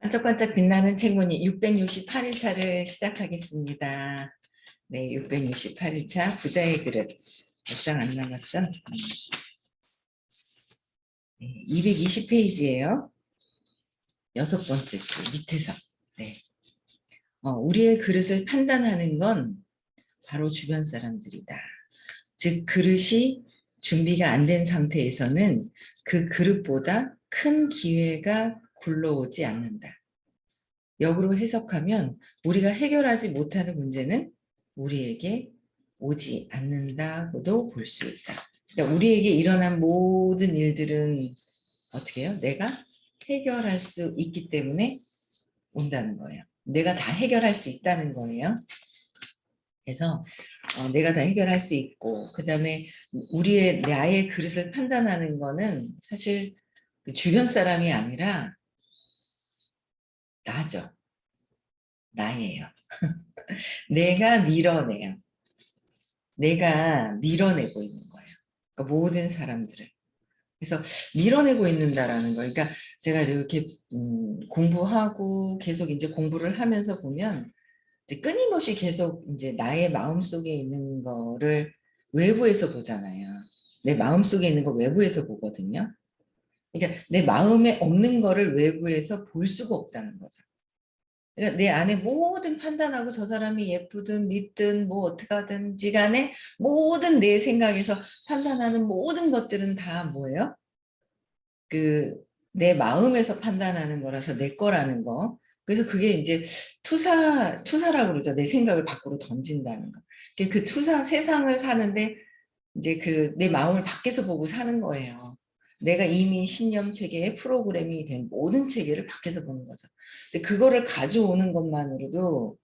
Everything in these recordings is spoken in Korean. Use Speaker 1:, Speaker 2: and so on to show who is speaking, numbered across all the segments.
Speaker 1: 반짝반짝 빛나는 책무늬 668일차를 시작하겠습니다. 네, 668일차 부자의 그릇. 몇 장 안 남았죠? 네, 220페이지예요. 여섯 번째 줄 밑에서. 네. 우리의 그릇을 판단하는 건 바로 주변 사람들이다. 즉 그릇이 준비가 안 된 상태에서는 그 그릇보다 큰 기회가 굴러오지 않는다. 역으로 해석하면 우리가 해결하지 못하는 문제는 우리에게 오지 않는다고도 볼 수 있다. 그러니까 우리에게 일어난 모든 일들은 어떻게 해요? 내가 해결할 수 있기 때문에 온다는 거예요. 내가 다 해결할 수 있다는 거예요. 그래서 내가 다 해결할 수 있고 그 다음에 나의 그릇을 판단하는 거는 사실 그 주변 사람이 아니라 나죠. 나예요. 내가 밀어내요. 내가 밀어내고 있는 거예요. 그러니까 모든 사람들을. 그래서 밀어내고 있는다라는 거. 그러니까 제가 이렇게 공부하고 계속 이제 공부를 하면서 보면 이제 끊임없이 계속 이제 나의 마음 속에 있는 거를 외부에서 보잖아요. 내 마음 속에 있는 거 외부에서 보거든요. 그러니까 내 마음에 없는 거를 외부에서 볼 수가 없다는 거죠. 그러니까 내 안에 모든 판단하고 저 사람이 예쁘든 밉든 뭐 어떻게 하든지 간에 모든 내 생각에서 판단하는 모든 것들은 다 뭐예요? 그 내 마음에서 판단하는 거라서 내 거라는 거. 그래서 그게 이제 투사라고 그러죠. 내 생각을 밖으로 던진다는 거. 그 투사 세상을 사는데 이제 그 내 마음을 밖에서 보고 사는 거예요. 내가 이미 신념 체계에 프로그램이 된 모든 체계를 밖에서 보는 거죠. 근데 그거를 가져오는 것만으로도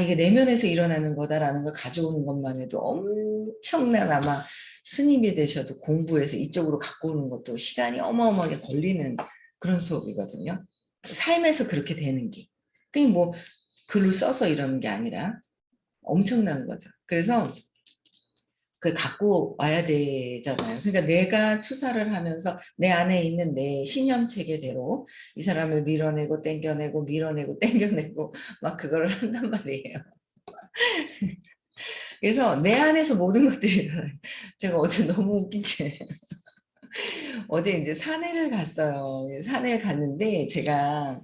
Speaker 1: 이게 내면에서 일어나는 거다라는 걸 가져오는 것만 해도 엄청난 아마 스님이 되셔도 공부해서 이쪽으로 갖고 오는 것도 시간이 어마어마하게 걸리는 그런 수업이거든요. 삶에서 그렇게 되는 게. 그게 뭐 글로 써서 이러는 게 아니라 엄청난 거죠. 그래서 그걸 갖고 와야 되잖아요. 그러니까 내가 투사를 하면서 내 안에 있는 내 신념 체계대로 이 사람을 밀어내고 땡겨내고 밀어내고 땡겨내고 막 그걸 한단 말이에요. 그래서 내 안에서 모든 것들이 일어나요. 제가 어제 너무 웃긴 게 어제 이제 산에를 갔어요. 산에 갔는데 제가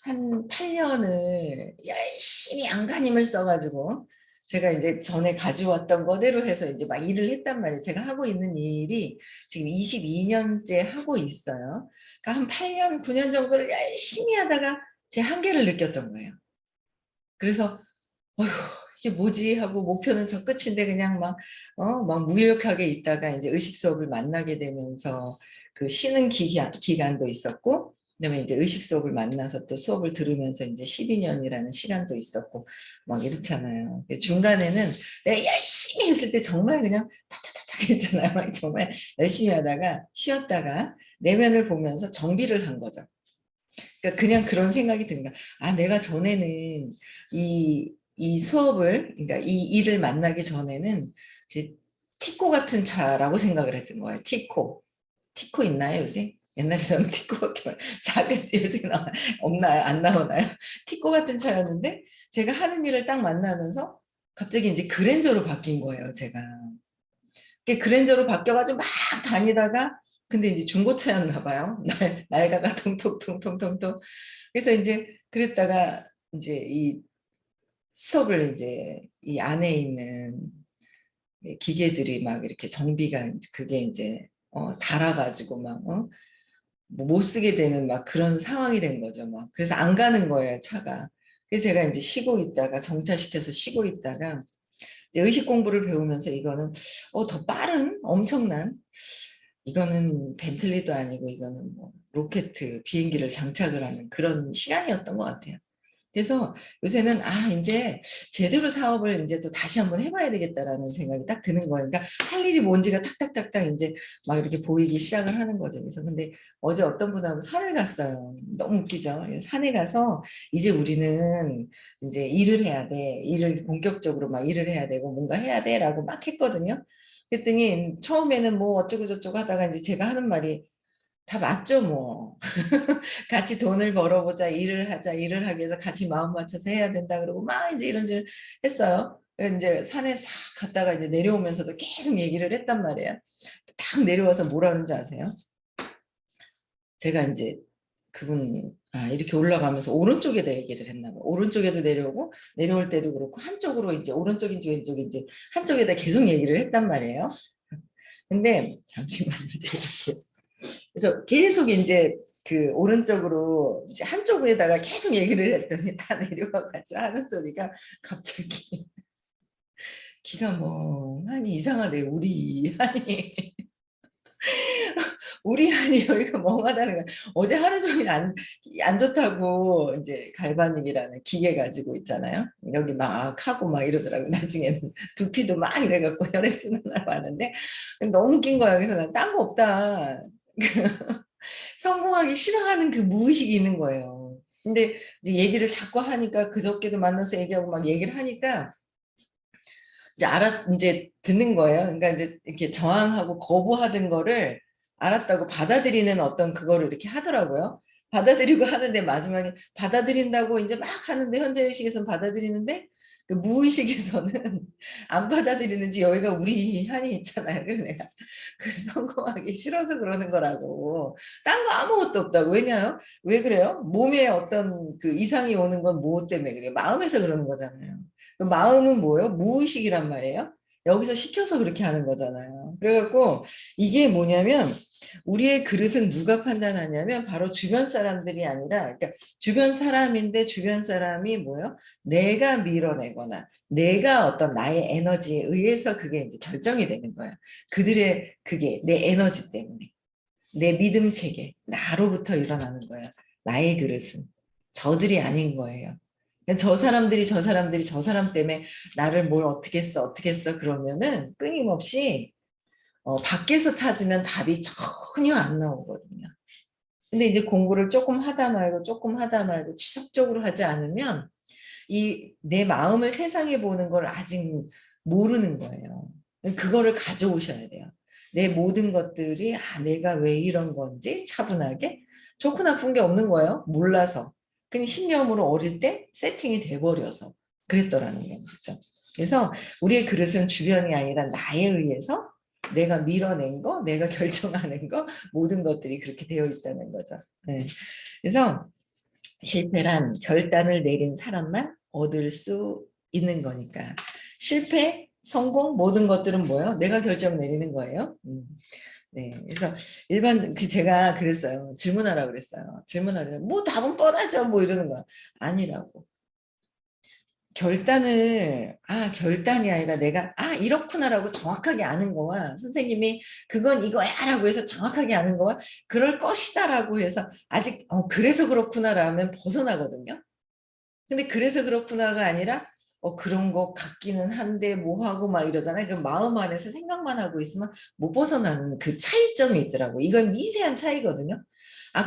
Speaker 1: 한 8년을 열심히 안간힘을 써가지고 제가 이제 전에 가져왔던 거대로 해서 이제 막 일을 했단 말이에요. 제가 하고 있는 일이 지금 22년째 하고 있어요. 그러니까 한 8년, 9년 정도를 열심히 하다가 제 한계를 느꼈던 거예요. 그래서 어휴, 이게 뭐지 하고 목표는 저 끝인데 그냥 막 무력하게 있다가 이제 의식 수업을 만나게 되면서 그 쉬는 기간도 있었고, 그다음에 이제 의식 수업을 만나서 또 수업을 들으면서 이제 12년이라는 시간도 있었고, 막 이렇잖아요. 중간에는 내가 열심히 했을 때 정말 그냥 타타타타 했잖아요. 막 정말 열심히 하다가 쉬었다가 내면을 보면서 정비를 한 거죠. 그러니까 그냥 그런 생각이 드는 거야. 내가 전에는 이 수업을, 그러니까 이 일을 만나기 전에는 그 티코 같은 차라고 생각을 했던 거예요. 티코. 티코 있나요, 요새? 옛날에 저는 티코밖에 작은 요새 없나요? 안 나오나요? 티코 같은 차였는데 제가 하는 일을 딱 만나면서 갑자기 이제 그랜저로 바뀐 거예요, 제가. 그랜저로 바뀌어가지고 막 다니다가 근데 이제 중고차였나 봐요. 날가가 통통통통통통. 그래서 이제 그랬다가 이제 이 스톱을 이제 이 안에 있는 기계들이 막 이렇게 정비가 그게 이제 닳아가지고 못 쓰게 되는 막 그런 상황이 된 거죠. 막 그래서 안 가는 거예요, 차가. 그래서 제가 이제 쉬고 있다가 정차시켜서 쉬고 있다가 의식 공부를 배우면서 이거는 더 빠른 엄청난 이거는 벤틀리도 아니고 이거는 뭐 로켓 비행기를 장착을 하는 그런 시간이었던 것 같아요. 그래서 요새는 이제 제대로 사업을 이제 또 다시 한번 해봐야 되겠다라는 생각이 딱 드는 거예요. 그러니까 할 일이 뭔지가 탁탁탁탁 이제 막 이렇게 보이기 시작을 하는 거죠. 그래서 근데 어제 어떤 분하고 산을 갔어요. 너무 웃기죠. 산에 가서 이제 우리는 이제 일을 해야 돼. 일을 본격적으로 막 일을 해야 되고 뭔가 해야 돼라고 막 했거든요. 그랬더니 처음에는 뭐 어쩌고 저쩌고 하다가 이제 제가 하는 말이 다 맞죠, 뭐. 같이 돈을 벌어보자, 일을 하자, 일을 하기 위해서 같이 마음 맞춰서 해야 된다 그러고 막 이제 이런저런 했어요. 이제 산에 싹 갔다가 이제 내려오면서도 계속 얘기를 했단 말이에요. 딱 내려와서 뭐라 그러는지 아세요? 제가 이제 그분 이렇게 올라가면서 오른쪽에다 얘기를 했나 봐요. 오른쪽에도 내려오고 내려올 때도 그렇고 한쪽으로 이제 오른쪽인지 왼쪽인지 한쪽에다 계속 얘기를 했단 말이에요. 근데 잠시만요. 그래서 계속 이제 그 오른쪽으로 이제 한쪽에다가 계속 얘기를 했더니 다 내려와가지고 하는 소리가 갑자기 기가 멍하니 이상하대. 우리 하니 우리 한이 여기가 멍하다는 거야. 어제 하루 종일 안 좋다고 이제 갈바닉이라는 기계 가지고 있잖아요. 여기 막 하고 막 이러더라고. 나중에는 두피도 막 이래갖고 혈액순환하고 하는데 너무 웃긴 거야. 그래서 난 딴 거 없다. 성공하기 싫어하는 그 무의식이 있는 거예요. 근데 이제 얘기를 자꾸 하니까 그저께도 만나서 얘기하고 막 얘기를 하니까 이제 듣는 거예요. 그러니까 이제 이렇게 저항하고 거부하던 거를 알았다고 받아들이는 어떤 그거를 이렇게 하더라고요. 받아들이고 하는데 마지막에 받아들인다고 이제 막 하는데 현재의식에서는 받아들이는데 그 무의식에서는 안 받아들이는지 여기가 우리 한이 있잖아요. 그래서 내가 그 성공하기 싫어서 그러는 거라고. 딴 거 아무것도 없다고. 왜냐요? 왜 그래요? 몸에 어떤 그 이상이 오는 건 뭐 때문에 그래요? 마음에서 그러는 거잖아요. 그 마음은 뭐예요? 무의식이란 말이에요. 여기서 시켜서 그렇게 하는 거잖아요. 그래갖고 이게 뭐냐면 우리의 그릇은 누가 판단하냐면 바로 주변 사람들이 아니라 그러니까 주변 사람인데 주변 사람이 뭐예요? 내가 밀어내거나 내가 어떤 나의 에너지에 의해서 그게 이제 결정이 되는 거예요. 그들의 그게 내 에너지 때문에 내 믿음 체계 나로부터 일어나는 거예요. 나의 그릇은 저들이 아닌 거예요. 저 사람들이 저 사람 때문에 나를 뭘 어떻게 했어 어떻게 했어 그러면은 끊임없이 밖에서 찾으면 답이 전혀 안 나오거든요. 근데 이제 공부를 조금 하다 말고 지속적으로 하지 않으면 이 내 마음을 세상에 보는 걸 아직 모르는 거예요. 그거를 가져오셔야 돼요. 내 모든 것들이 내가 왜 이런 건지 차분하게 좋고 나쁜 게 없는 거예요. 몰라서. 그냥 신념으로 어릴 때 세팅이 돼버려서 그랬더라는 거죠. 그래서 우리의 그릇은 주변이 아니라 나에 의해서 내가 밀어낸 거, 내가 결정하는 거 모든 것들이 그렇게 되어 있다는 거죠. 네. 그래서 실패란 결단을 내린 사람만 얻을 수 있는 거니까. 실패, 성공 모든 것들은 뭐예요? 내가 결정 내리는 거예요. 네, 그래서 제가 그랬어요. 질문하라고 그랬어요. 질문하라고 뭐 답은 뻔하죠. 뭐 이러는 거야. 아니라고. 결단이 아니라 내가 이렇구나라고 정확하게 아는 거와 선생님이 그건 이거야라고 해서 정확하게 아는 거와 그럴 것이다라고 해서 아직 그래서 그렇구나라면 벗어나거든요. 근데 그래서 그렇구나가 아니라 그런 거 같기는 한데 뭐 하고 막 이러잖아요. 그 마음 안에서 생각만 하고 있으면 못 벗어나는 그 차이점이 있더라고. 이건 미세한 차이거든요.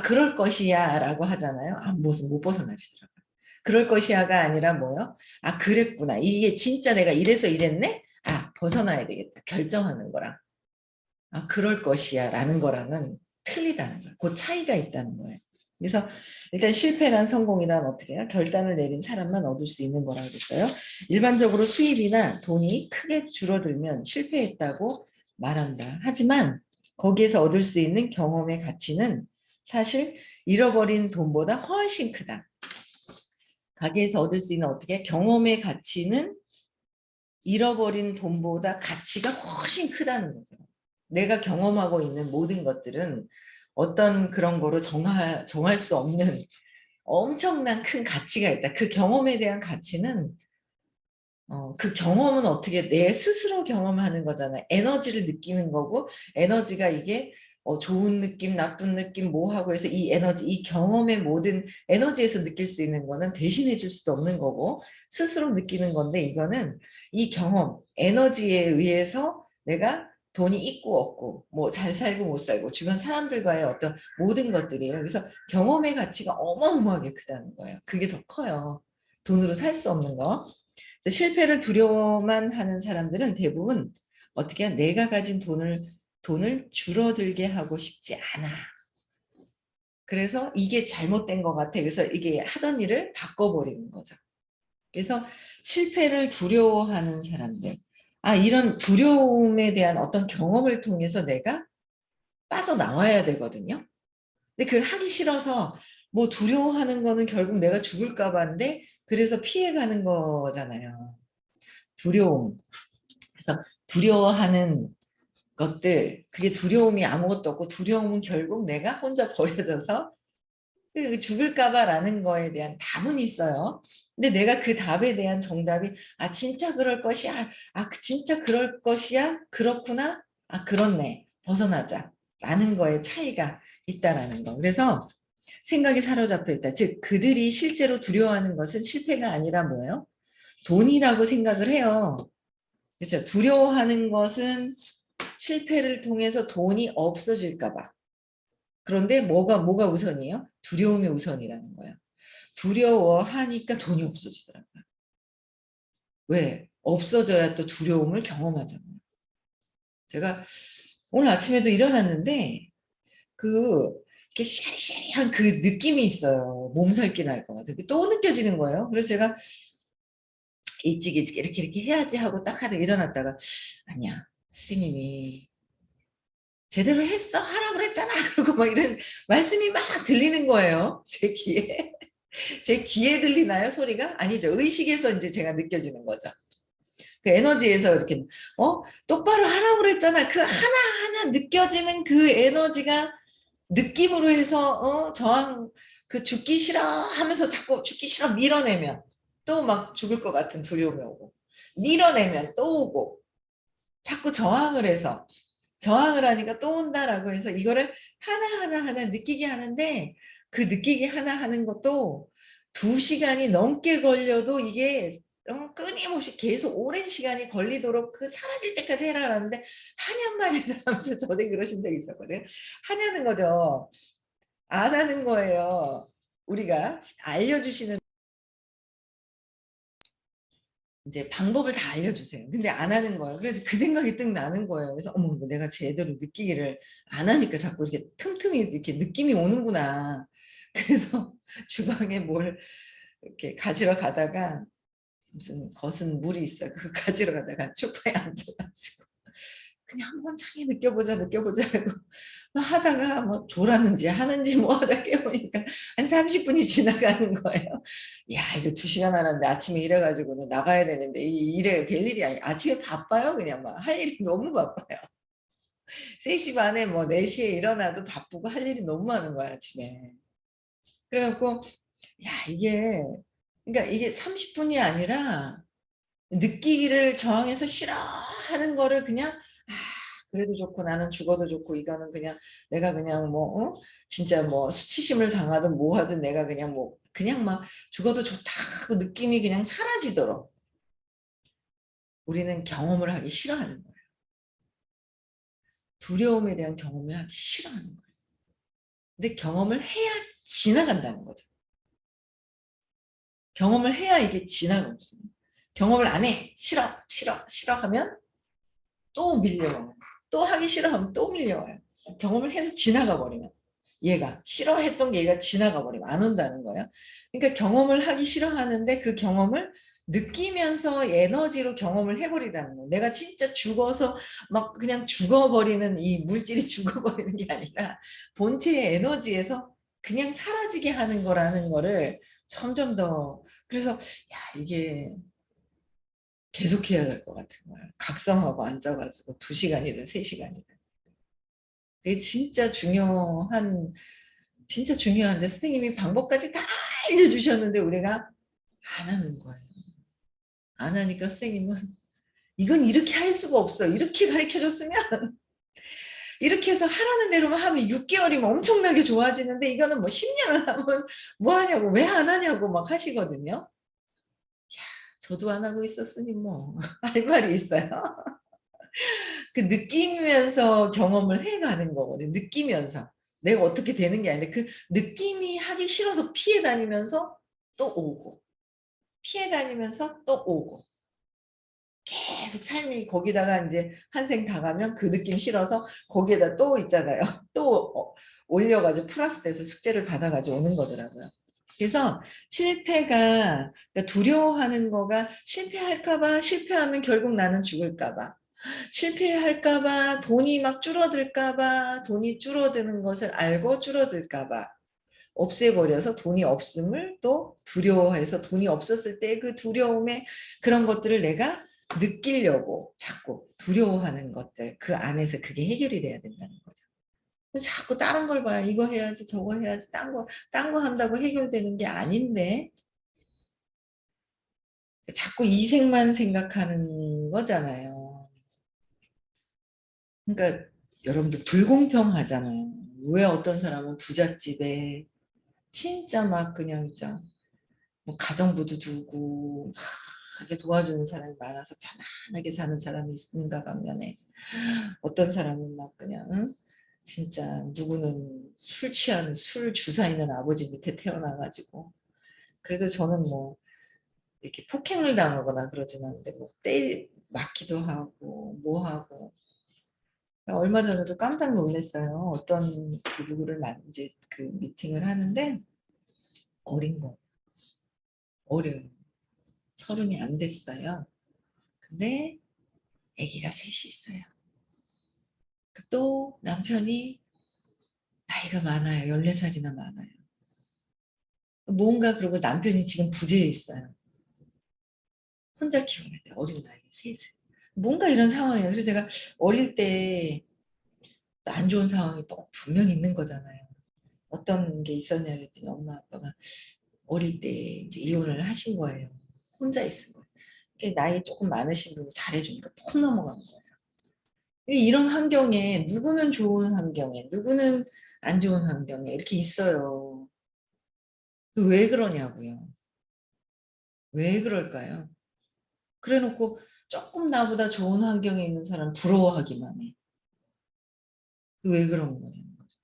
Speaker 1: 그럴 것이야라고 하잖아요. 못 벗어나시더라고요. 그럴 것이야가 아니라 뭐요? 그랬구나. 이게 진짜 내가 이래서 이랬네? 벗어나야 되겠다. 결정하는 거랑. 그럴 것이야라는 거랑은 틀리다는 거예요. 그 차이가 있다는 거예요. 그래서 일단 실패란 성공이란 어떻게 해요? 결단을 내린 사람만 얻을 수 있는 거라고 그랬어요. 일반적으로 수입이나 돈이 크게 줄어들면 실패했다고 말한다. 하지만 거기에서 얻을 수 있는 경험의 가치는 사실 잃어버린 돈보다 훨씬 크다. 가게에서 얻을 수 있는 어떻게 경험의 가치는 잃어버린 돈보다 가치가 훨씬 크다는 거죠. 내가 경험하고 있는 모든 것들은 어떤 그런 거로 정할 수 없는 엄청난 큰 가치가 있다. 그 경험에 대한 가치는 그 경험은 어떻게 내 스스로 경험하는 거잖아요. 에너지를 느끼는 거고 에너지가 이게 좋은 느낌, 나쁜 느낌, 뭐 하고 해서 이 에너지, 이 경험의 모든 에너지에서 느낄 수 있는 거는 대신해 줄 수도 없는 거고 스스로 느끼는 건데 이거는 이 경험, 에너지에 의해서 내가 돈이 있고 없고 뭐 잘 살고 못 살고 주변 사람들과의 어떤 모든 것들이에요. 그래서 경험의 가치가 어마어마하게 크다는 거예요. 그게 더 커요. 돈으로 살 수 없는 거. 실패를 두려워만 하는 사람들은 대부분 어떻게 내가 가진 돈을 줄어들게 하고 싶지 않아. 그래서 이게 잘못된 것 같아. 그래서 이게 하던 일을 바꿔버리는 거죠. 그래서 실패를 두려워하는 사람들. 이런 두려움에 대한 어떤 경험을 통해서 내가 빠져나와야 되거든요. 근데 그걸 하기 싫어서 뭐 두려워하는 거는 결국 내가 죽을까 봐인데 그래서 피해가는 거잖아요. 두려움. 그래서 두려워하는 것들, 그게 두려움이 아무것도 없고 두려움은 결국 내가 혼자 버려져서 죽을까 봐라는 거에 대한 답은 있어요. 근데 내가 그 답에 대한 정답이 진짜 그럴 것이야. 진짜 그럴 것이야. 그렇구나. 그렇네. 벗어나자. 라는 거에 차이가 있다라는 거. 그래서 생각이 사로잡혀 있다. 즉 그들이 실제로 두려워하는 것은 실패가 아니라 뭐예요? 돈이라고 생각을 해요. 그렇죠. 두려워하는 것은 실패를 통해서 돈이 없어질까 봐. 그런데 뭐가 우선이에요? 두려움이 우선이라는 거예요. 두려워하니까 돈이 없어지더라고요. 왜? 없어져야 또 두려움을 경험하잖아요. 제가 오늘 아침에도 일어났는데 이렇게 샤리샤리한 그 느낌이 있어요. 몸살기 날 것 같아요. 또 느껴지는 거예요. 그래서 제가 일찍 이렇게 해야지 하고 딱 하다 일어났다가 아니야. 스님이 제대로 했어? 하라고 그랬잖아. 그러고 막 이런 말씀이 막 들리는 거예요. 제 귀에. 제 귀에 들리나요? 소리가? 아니죠. 의식에서 이제 제가 느껴지는 거죠. 그 에너지에서 이렇게 똑바로 하라고 그랬잖아. 그 하나하나 느껴지는 그 에너지가 느낌으로 해서 저항 죽기 싫어 하면서 자꾸 죽기 싫어 밀어내면 또 막 죽을 것 같은 두려움이 오고 밀어내면 또 오고 자꾸 저항을 하니까 또 온다라고 해서 이거를 하나 느끼게 하는데 그 느끼게 하나 하는 것도 2시간이 넘게 걸려도 이게 끊임없이 계속 오랜 시간이 걸리도록 그 사라질 때까지 해라라는데 하냔 말이냐 하면서 전에 그러신 적이 있었거든요. 하냐는 거죠. 안 하는 거예요. 우리가 알려주시는 이제 방법을 다 알려주세요. 근데 안 하는 거예요. 그래서 그 생각이 뜩 나는 거예요. 그래서 어머 내가 제대로 느끼기를 안 하니까 자꾸 이렇게 틈틈이 이렇게 느낌이 오는구나. 그래서 주방에 뭘 이렇게 가지러 가다가 무슨 거슨 물이 있어요. 그거 가지러 가다가 소파에 앉아가지고 그냥 한번 창에 느껴보자 하고 막 하다가 뭐 졸았는지 하는지 뭐 하다 깨보니까 한 30분이 지나가는 거예요. 야 이거 2시간 하는데 아침에 일해가지고는 나가야 되는데 이 일에 될 일이 아니 아침에 바빠요. 그냥 막 할 일이 너무 바빠요. 3시 반에 뭐 4시에 일어나도 바쁘고 할 일이 너무 많은 거야 아침에. 그래갖고 그러니까 이게 30분이 아니라 느끼기를 저항해서 싫어하는 거를 그냥 그래도 좋고 나는 죽어도 좋고 이거는 그냥 내가 그냥 뭐 진짜 뭐 수치심을 당하든 뭐 하든 내가 그냥 뭐 그냥 막 죽어도 좋다고 느낌이 그냥 사라지도록 우리는 경험을 하기 싫어하는 거예요. 두려움에 대한 경험을 하기 싫어하는 거예요. 근데 경험을 해야 지나간다는 거죠. 경험을 해야 이게 지나가거든요. 경험을 안 해. 싫어 하면 또 밀려와요. 또 하기 싫어하면 또 밀려와요. 경험을 해서 지나가 버리면 얘가 싫어했던 게 얘가 지나가 버리면 안 온다는 거예요. 그러니까 경험을 하기 싫어하는데 그 경험을 느끼면서 에너지로 경험을 해버리라는 거예요. 내가 진짜 죽어서 막 그냥 죽어버리는 이 물질이 죽어버리는 게 아니라 본체의 에너지에서 그냥 사라지게 하는 거라는 거를 점점 더 그래서 이게 계속해야 될 것 같은 거예요. 각성하고 앉아가지고 2시간이든 3시간이든. 그게 진짜 중요한데 선생님이 방법까지 다 알려주셨는데 우리가 안 하는 거예요. 안 하니까 선생님은 이건 이렇게 할 수가 없어. 이렇게 가르쳐줬으면 이렇게 해서 하라는 대로만 하면 6개월이면 엄청나게 좋아지는데 이거는 뭐 10년을 하면 뭐 하냐고 왜 안 하냐고 막 하시거든요. 저도 안 하고 있었으니 뭐 할 말이 있어요. 그 느끼면서 경험을 해가는 거거든요. 느끼면서. 내가 어떻게 되는 게 아니라 그 느낌이 하기 싫어서 피해 다니면서 또 오고 피해 다니면서 또 오고 계속 삶이 거기다가 이제 한생 다 가면 그 느낌 싫어서 거기에다 또 있잖아요. 또 올려가지고 플러스돼서 숙제를 받아가지고 오는 거더라고요. 그래서 실패가 그러니까 두려워하는 거가 실패할까봐 실패하면 결국 나는 죽을까봐 실패할까봐 돈이 막 줄어들까봐 돈이 줄어드는 것을 알고 줄어들까봐 없애버려서 돈이 없음을 또 두려워해서 돈이 없었을 때 그 두려움에 그런 것들을 내가 느끼려고 자꾸 두려워하는 것들 그 안에서 그게 해결이 돼야 된다는 거죠. 자꾸 다른 걸 봐요. 이거 해야지 저거 해야지 딴 거 한다고 해결되는 게 아닌데 자꾸 이생만 생각하는 거잖아요. 그러니까 여러분들 불공평하잖아요. 왜 어떤 사람은 부잣집에 진짜 막 그냥 있죠. 뭐 가정부도 두고 하게 도와주는 사람이 많아서 편안하게 사는 사람이 있는가 반면에 어떤 사람은 막 그냥 응? 진짜 누구는 술 취한 술 주사 있는 아버지 밑에 태어나가지고 그래도 저는 뭐 이렇게 폭행을 당하거나 그러진 않는데 뭐 맞기도 하고 뭐 하고 얼마 전에도 깜짝 놀랐어요. 어떤 그 누구를 이제 그 미팅을 하는데 어린 거 어려요. 30이 안 됐어요. 근데 아기가 셋이 있어요. 또 남편이 나이가 많아요. 14살이나 많아요. 뭔가 그러고 남편이 지금 부재해 있어요. 혼자 키워야 돼. 어린 나이에 셋을. 뭔가 이런 상황이에요. 그래서 제가 어릴 때 안 좋은 상황이 분명히 있는 거잖아요. 어떤 게 있었냐 그랬더니 엄마 아빠가 어릴 때 이제 이혼을 하신 거예요. 혼자 있은 거예요. 나이 조금 많으신 분이 잘해주니까 폭 넘어간 거예요. 이런 환경에 누구는 좋은 환경에 누구는 안 좋은 환경에 이렇게 있어요. 왜 그러냐고요. 왜 그럴까요? 그래 놓고 조금 나보다 좋은 환경에 있는 사람 부러워하기만 해. 왜 그런 거냐는 거죠.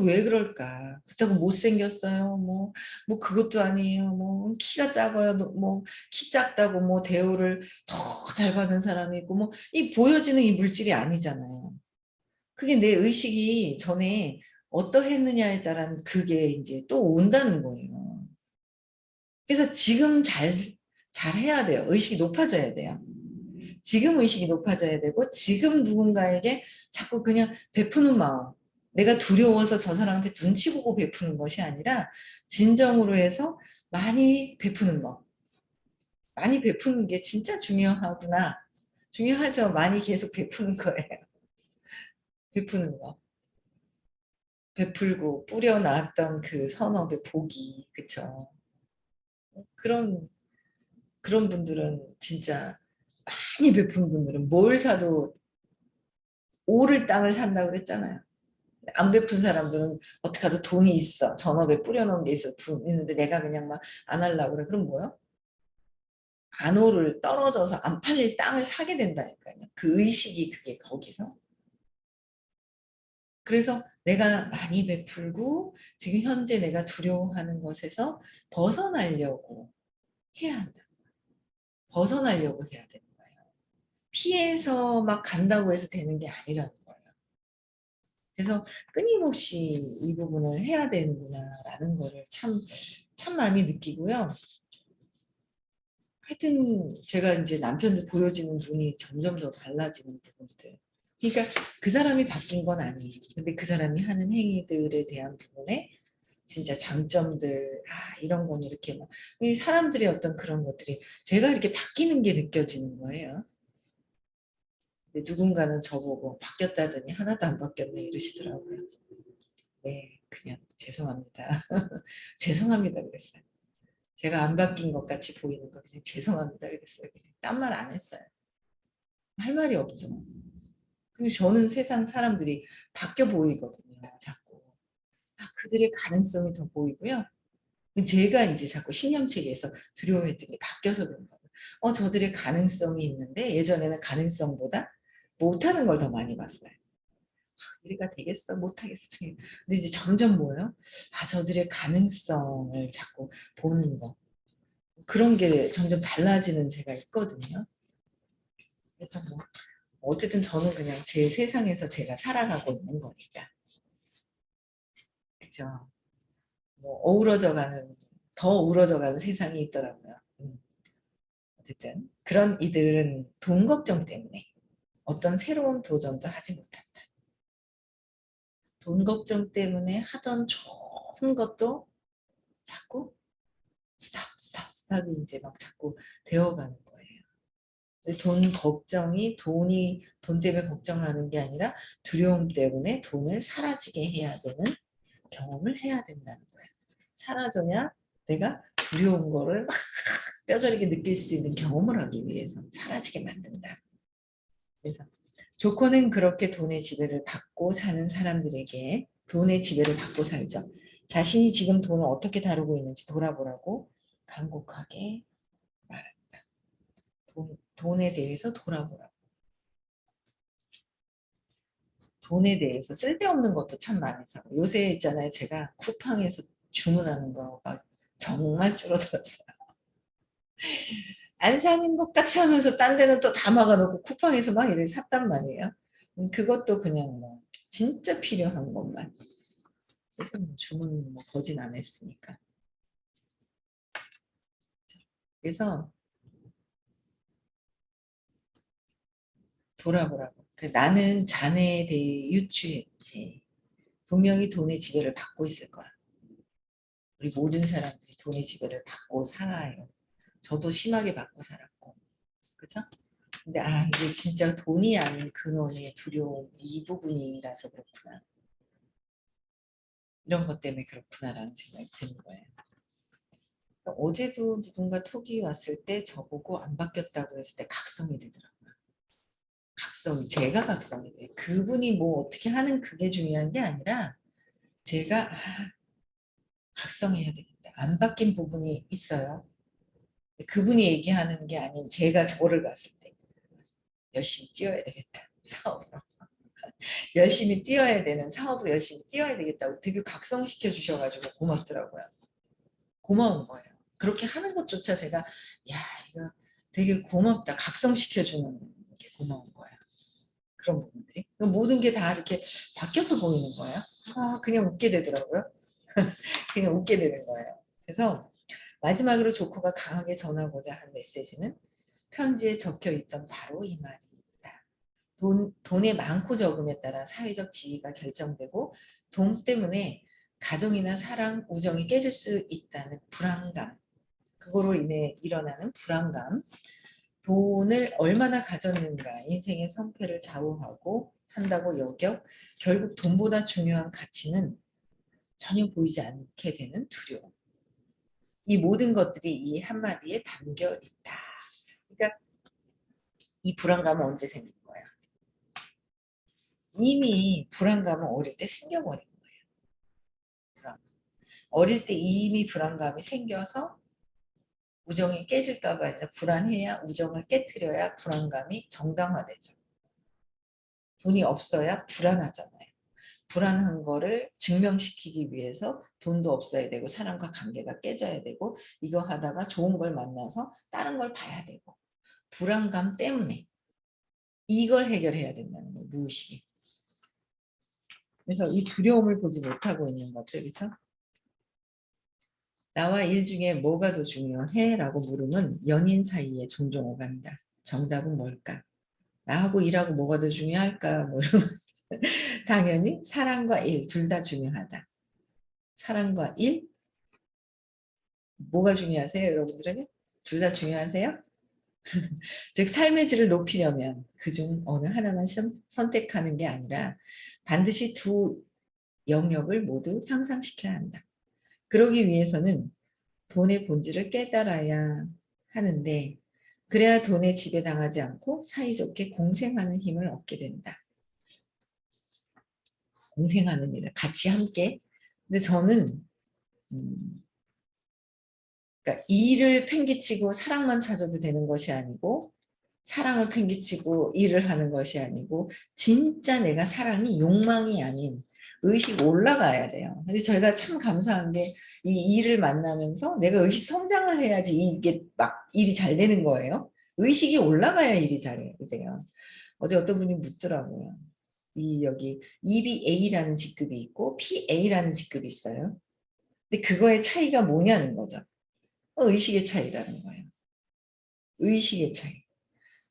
Speaker 1: 왜 그럴까? 그렇다고 못생겼어요. 뭐 그것도 아니에요. 뭐 키가 작아요. 뭐 키 작다고 뭐 대우를 더 잘 받는 사람이 있고 뭐 이 보여지는 이 물질이 아니잖아요. 그게 내 의식이 전에 어떠했느냐에 따른 그게 이제 또 온다는 거예요. 그래서 지금 잘 해야 돼요. 의식이 높아져야 돼요. 지금 의식이 높아져야 되고 지금 누군가에게 자꾸 그냥 베푸는 마음 내가 두려워서 저 사람한테 눈치 보고 베푸는 것이 아니라 진정으로 해서 많이 베푸는 거 많이 베푸는 게 진짜 중요하구나 중요하죠. 많이 계속 베푸는 거예요. 베푸는 거 베풀고 뿌려놨던 그 선업의 복이 그쵸. 그런 그런 분들은 진짜 많이 베푼 분들은 뭘 사도 오를 땅을 산다고 그랬잖아요. 안 베푼 사람들은 어떻게 하든 돈이 있어. 전업에 뿌려놓은 게 있어. 있는데 내가 그냥 막 안 하려고 그래. 그럼 뭐요? 안 오를 떨어져서 안 팔릴 땅을 사게 된다니까요. 그 의식이 그게 거기서. 그래서 내가 많이 베풀고 지금 현재 내가 두려워하는 것에서 벗어나려고 해야 한다. 벗어나려고 해야 되는 거예요. 피해서 막 간다고 해서 되는 게 아니라는 거예요. 그래서 끊임없이 이 부분을 해야 되는구나라는 거를 참 많이 느끼고요. 하여튼 제가 이제 남편도 보여지는 눈이 점점 더 달라지는 부분들. 그러니까 그 사람이 바뀐 건 아니에요. 근데 그 사람이 하는 행위들에 대한 부분에 진짜 장점들, 이런 건 이렇게 막, 이 사람들의 어떤 그런 것들이 제가 이렇게 바뀌는 게 느껴지는 거예요. 근데 누군가는 저보고 바뀌었다더니 하나도 안 바뀌었네 이러시더라고요. 네, 그냥 죄송합니다. 죄송합니다 그랬어요. 제가 안 바뀐 것 같이 보이는 거 그냥 죄송합니다 그랬어요. 딴 말 안 했어요. 할 말이 없죠. 그리고 저는 세상 사람들이 바뀌어 보이거든요. 자꾸. 그들의 가능성이 더 보이고요. 제가 이제 자꾸 신념체계에서 두려워했던 게 바뀌어서 그런 거예요. 저들의 가능성이 있는데 예전에는 가능성보다 못하는 걸 더 많이 봤어요. 우리가 되겠어? 못하겠어? 근데 이제 점점 뭐예요? 저들의 가능성을 자꾸 보는 거. 그런 게 점점 달라지는 제가 있거든요. 그래서 뭐 어쨌든 저는 그냥 제 세상에서 제가 살아가고 있는 거니까. 그죠. 뭐 어우러져가는 더 어우러져가는 세상이 있더라고요. 어쨌든 그런 이들은 돈 걱정 때문에 어떤 새로운 도전도 하지 못한다. 돈 걱정 때문에 하던 좋은 것도 자꾸 스탑이 이제 막 자꾸 되어가는 거예요. 근데 돈 때문에 걱정하는 게 아니라 두려움 때문에 돈을 사라지게 해야 되는 경험을 해야 된다는 거예요. 사라져야 내가 두려운 거를 막 뼈저리게 느낄 수 있는 경험을 하기 위해서 사라지게 만든다. 그래서 조커는 그렇게 돈의 지배를 받고 사는 사람들에게 돈의 지배를 받고 살죠. 자신이 지금 돈을 어떻게 다루고 있는지 돌아보라고 간곡하게 말합니다. 돈에 대해서 돌아보라고. 돈에 대해서 쓸데없는 것도 참 많이 사고 요새 있잖아요. 제가 쿠팡에서 주문하는 거가 정말 줄어들었어요. 안 사는 것 같이 하면서 딴 데는 또 다 막아놓고 쿠팡에서 막 이렇게 샀단 말이에요. 그것도 그냥 뭐 진짜 필요한 것만. 그래서 뭐 주문 뭐 거진 안 했으니까. 그래서 돌아보라고. 나는 자네에 대해 유추했지. 분명히 돈의 지배를 받고 있을 거야. 우리 모든 사람들이 돈의 지배를 받고 살아요. 저도 심하게 받고 살았고. 그죠? 근데 이게 진짜 돈이 아닌 근원의 두려움 이 부분이라서 그렇구나. 이런 것 때문에 그렇구나라는 생각이 드는 거예요. 어제도 누군가 톡이 왔을 때 저보고 안 바뀌었다고 했을 때 각성이 되더라고요. 제가 각성이 돼요. 그분이 뭐 어떻게 하는 그게 중요한 게 아니라 제가 각성해야 되겠다. 안 바뀐 부분이 있어요. 그분이 얘기하는 게 아닌 제가 저를 봤을 때 열심히 뛰어야 되겠다. 사업으로. 열심히 뛰어야 되는 사업을 열심히 뛰어야 되겠다고 되게 각성시켜 주셔가지고 고맙더라고요. 고마운 거예요. 그렇게 하는 것조차 제가 야 이거 되게 고맙다. 각성시켜 주는 게 고마운 거예요. 그런 부분들이. 모든 게 다 이렇게 바뀌어서 보이는 거예요. 그냥 웃게 되더라고요. 그냥 웃게 되는 거예요. 그래서 마지막으로 조커가 강하게 전하고자 한 메시지는 편지에 적혀 있던 바로 이 말입니다. 돈의 많고 적음에 따라 사회적 지위가 결정되고 돈 때문에 가정이나 사랑, 우정이 깨질 수 있다는 불안감, 그거로 인해 일어나는 불안감, 돈을 얼마나 가졌는가 인생의 성패를 좌우하고 한다고 여겨 결국 돈보다 중요한 가치는 전혀 보이지 않게 되는 두려움. 이 모든 것들이 이 한마디에 담겨 있다. 그러니까 이 불안감은 언제 생긴 거야? 이미 불안감은 어릴 때 생겨버린 거예요. 불안감. 어릴 때 이미 불안감이 생겨서 우정이 깨질까 봐 아니라 불안해야 우정을 깨트려야 불안감이 정당화되죠. 돈이 없어야 불안하잖아요. 불안한 거를 증명시키기 위해서 돈도 없어야 되고 사람과 관계가 깨져야 되고 이거 하다가 좋은 걸 만나서 다른 걸 봐야 되고 불안감 때문에 이걸 해결해야 된다는 거예요. 무의식이. 그래서 이 두려움을 보지 못하고 있는 것들 그렇죠? 나와 일 중에 뭐가 더 중요해? 라고 물으면 연인 사이에 종종 오간다. 정답은 뭘까? 나하고 일하고 뭐가 더 중요할까? 뭐 이런 당연히 사랑과 일 둘 다 중요하다. 사랑과 일 뭐가 중요하세요? 여러분들에게? 둘 다 중요하세요? 즉 삶의 질을 높이려면 그중 어느 하나만 선택하는 게 아니라 반드시 두 영역을 모두 향상시켜야 한다. 그러기 위해서는 돈의 본질을 깨달아야 하는데 그래야 돈에 지배당하지 않고 사이좋게 공생하는 힘을 얻게 된다. 공생하는 일을 같이 함께. 근데 저는 그러니까 일을 팽개치고 사랑만 찾아도 되는 것이 아니고 사랑을 팽개치고 일을 하는 것이 아니고 진짜 내가 사랑이 욕망이 아닌 의식 올라가야 돼요. 근데 저희가 참 감사한 게 이 일을 만나면서 내가 의식 성장을 해야지 이게 막 일이 잘 되는 거예요. 의식이 올라가야 일이 잘 돼요. 어제 어떤 분이 묻더라고요. 이 여기 EBA라는 직급이 있고 PA라는 직급이 있어요. 근데 그거의 차이가 뭐냐는 거죠. 의식의 차이라는 거예요. 의식의 차이.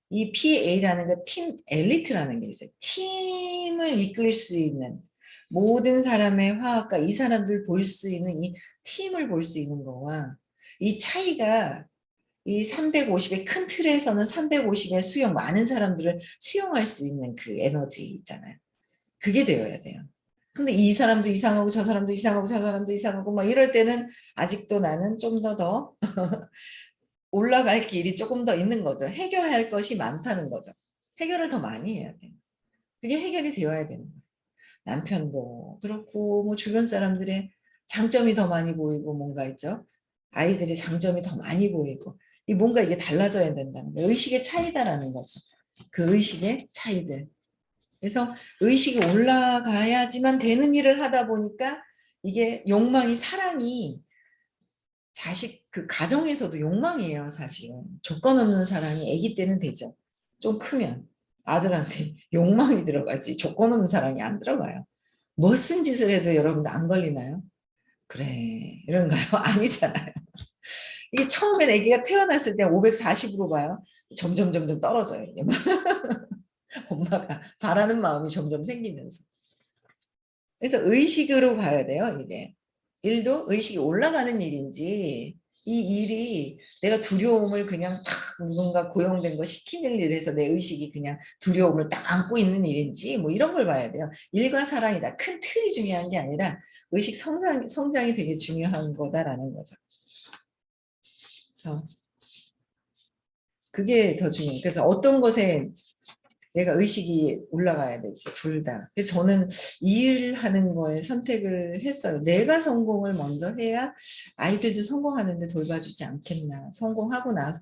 Speaker 1: 이 PA라는 거 팀 엘리트라는 게 있어요. 팀을 이끌 수 있는 모든 사람의 화합과 이 사람들 볼 수 있는 이 팀을 볼 수 있는 거와 이 차이가 이 350의 큰 틀에서는 350의 수용 많은 사람들을 수용할 수 있는 그 에너지 있잖아요. 그게 되어야 돼요. 근데 이 사람도 이상하고 저 사람도 이상하고 저 사람도 이상하고 막 이럴 때는 아직도 나는 좀 더 올라갈 길이 조금 더 있는 거죠. 해결할 것이 많다는 거죠. 해결을 더 많이 해야 돼요. 그게 해결이 되어야 되는 거예요. 남편도 그렇고 뭐 주변 사람들의 장점이 더 많이 보이고 뭔가 있죠. 아이들의 장점이 더 많이 보이고 이 뭔가 이게 달라져야 된다는 거예요. 의식의 차이다라는 거죠. 그 의식의 차이들. 그래서 의식이 올라가야지만 되는 일을 하다 보니까 이게 욕망이 사랑이 자식 그 가정에서도 욕망이에요. 사실은 조건 없는 사랑이 아기 때는 되죠. 좀 크면 아들한테 욕망이 들어가지 조건 없는 사랑이 안 들어가요. 무슨 짓을 해도 여러분들 안 걸리나요? 그래 이런가요? 아니잖아요. 이게 처음엔 아기가 태어났을 때 540으로 봐요. 점점 떨어져요. 이게 엄마가 바라는 마음이 점점 생기면서. 그래서 의식으로 봐야 돼요. 이게 일도 의식이 올라가는 일인지 이 일이 내가 두려움을 그냥 탁 누군가 고용된 거 시키는 일에서 내 의식이 그냥 두려움을 딱 안고 있는 일인지 뭐 이런 걸 봐야 돼요. 일과 사랑이다. 큰 틀이 중요한 게 아니라 의식 성장이 되게 중요한 거다라는 거죠. 그래서 그게 더 중요해요. 그래서 어떤 것에 내가 의식이 올라가야 되지 둘 다. 그래서 저는 일하는 거에 선택을 했어요. 내가 성공을 먼저 해야 아이들도 성공하는데 돌봐주지 않겠나. 성공하고 나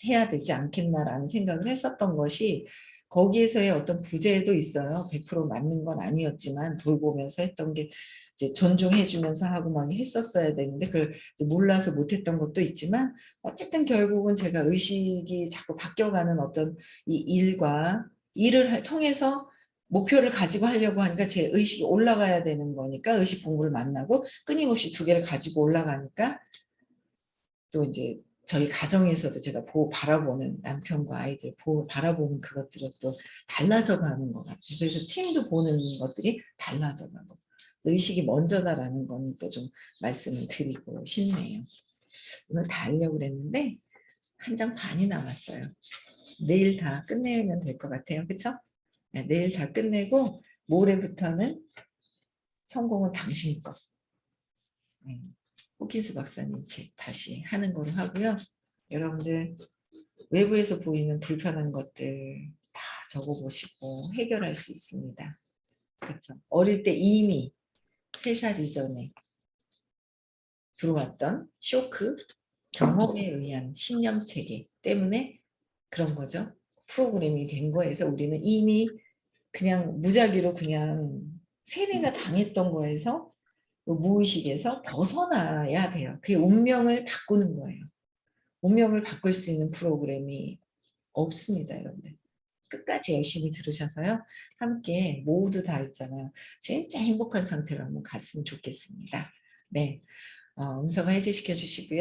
Speaker 1: 해야 되지 않겠나라는 생각을 했었던 것이 거기에서의 어떤 부재도 있어요. 100% 맞는 건 아니었지만 돌보면서 했던 게 이제 존중해주면서 하고 막 했었어야 되는데 그걸 몰라서 못했던 것도 있지만 어쨌든 결국은 제가 의식이 자꾸 바뀌어가는 어떤 이 일과 일을 통해서 목표를 가지고 하려고 하니까 제 의식이 올라가야 되는 거니까 의식 공부를 만나고 끊임없이 두 개를 가지고 올라가니까 또 이제 저희 가정에서도 제가 바라보는 남편과 아이들 바라보는 그것들은 또 달라져 가는 것 같아요. 그래서 팀도 보는 것들이 달라져 가고 의식이 먼저다라는 거는 또 좀 말씀을 드리고 싶네요. 오늘 다 하려고 그랬는데 한 장 반이 남았어요. 내일 다 끝내면 될 것 같아요. 그렇죠? 네, 내일 다 끝내고 모레부터는 성공은 당신 것. 호킨스 박사님 책 다시 하는 걸로 하고요. 여러분들 외부에서 보이는 불편한 것들 다 적어보시고 해결할 수 있습니다. 그렇죠? 어릴 때 이미 3살 이전에 들어왔던 쇼크, 경험에 의한 신념 체계 때문에 그런 거죠. 프로그램이 된 거에서 우리는 이미 그냥 무작위로 그냥 세뇌가 당했던 거에서 무의식에서 벗어나야 돼요. 그게 운명을 바꾸는 거예요. 운명을 바꿀 수 있는 프로그램이 없습니다, 여러분들. 끝까지 열심히 들으셔서요. 함께 모두 다 있잖아요. 진짜 행복한 상태로 한번 갔으면 좋겠습니다. 네, 음성화 해제시켜 주시고요.